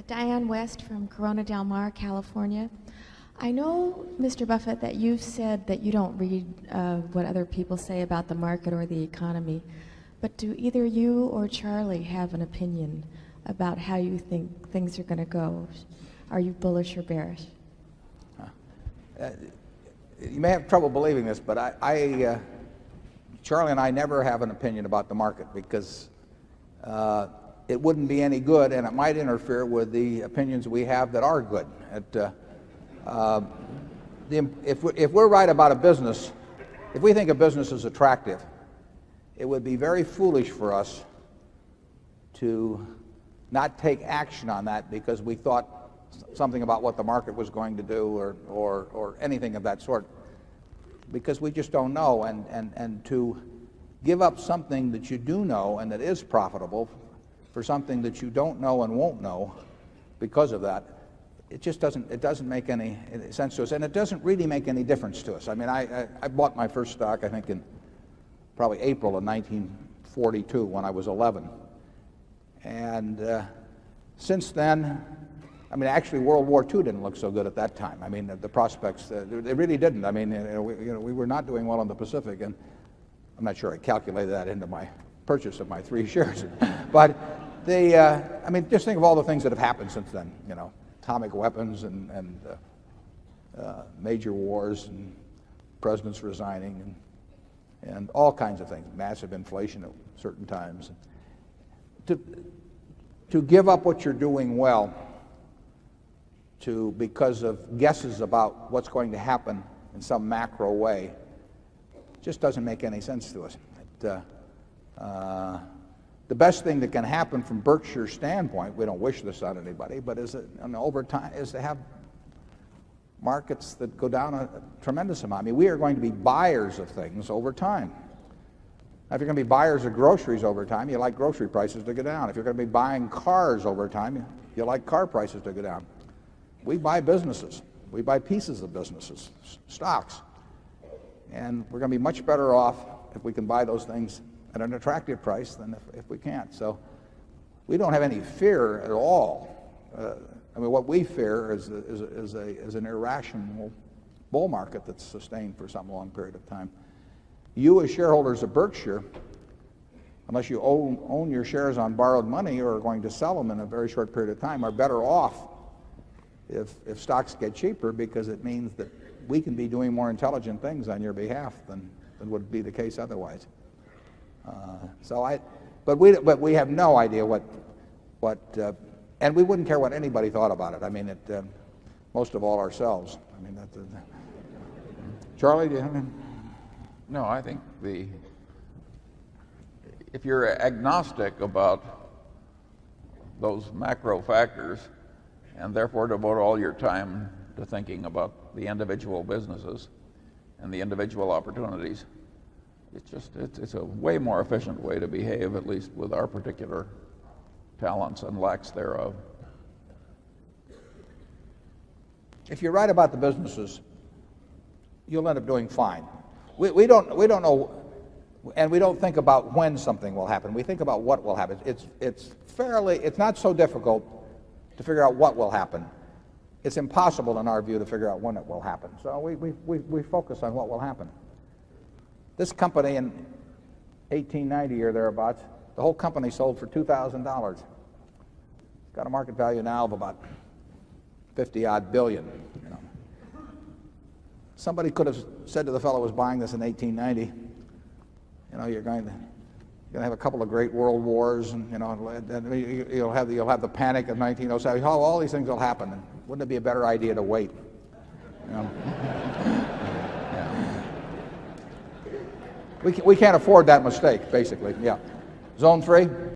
Diane West from Corona Del Mar, California. I know, Mr. Buffett, that you've said that you don't read what other people say about the market or the economy, but do either you or Charlie have an opinion about how you think things are going to go? Are you bullish or bearish? You may have trouble believing this, but Charlie and I never have an opinion about the market because it wouldn't be any good, and it might interfere with the opinions we have that are good. If we're right about a business, if we think a business is attractive, it would be very foolish for us to not take action on that because we thought something about what the market was going to do or anything of that sort, because we just don't know. And to give up something that you do know and that is profitable for something that you don't know and won't know because of that, it just doesn't make any sense to us, and it doesn't really make any difference to us. I mean, I bought my first stock, I think, in probably April of 1942 when I was 11. And since then, I mean, actually World War II didn't look so good at that time. I mean, the prospects, they really didn't. I mean, we were not doing well in the Pacific, and I'm not sure I calculated that into my purchase of my 3 shares. But I mean, just think of all the things that have happened since then, atomic weapons and major wars and presidents resigning and all kinds of things, massive inflation at certain times. To give up what you're doing well because of guesses about what's going to happen in some macro way just doesn't make any sense to us. The best thing that can happen from Berkshire's standpoint, we don't wish this on anybody, but over time, is to have markets that go down a tremendous amount. I mean, we are going to be buyers of things over time. Now, if you're going to be buyers of groceries over time, you like grocery prices to go down. If you're going to be buying cars over time, you like car prices to go down. We buy businesses. We buy pieces of businesses, stocks. And we're going to be much better off if we can buy those things at an attractive price than if we can't. So we don't have any fear at all. I mean, what we fear is an irrational bull market that's sustained for some long period of time. You, as shareholders of Berkshire, unless you own your shares on borrowed money or are going to sell them in a very short period of time, are better off if stocks get cheaper, because it means that we can be doing more intelligent things on your behalf than would be the case otherwise. But we have no idea what and we wouldn't care what anybody thought about it. I mean, most of all ourselves. I mean, Charlie, do you have any? No, I think if you're agnostic about those macro factors and therefore devote all your time to thinking about the individual businesses and the individual opportunities, it's a way more efficient way to behave, at least with our particular talents and lacks thereof. If you're right about the businesses, you'll end up doing fine. We don't know, and we don't think about when something will happen. We think about what will happen. It's not so difficult to figure out what will happen. It's impossible, in our view, to figure out when it will happen. So we focus on what will happen. This company in 1890 or thereabouts, the whole company sold for $2,000. It's got a market value now of about 50-odd billion. Somebody could have said to the fellow who was buying this in 1890, you're going to have a couple of great world wars, and you'll have the panic of 1907. All these things will happen, and wouldn't it be a better idea to wait? We can't afford that mistake, basically. Yeah. Zone 3.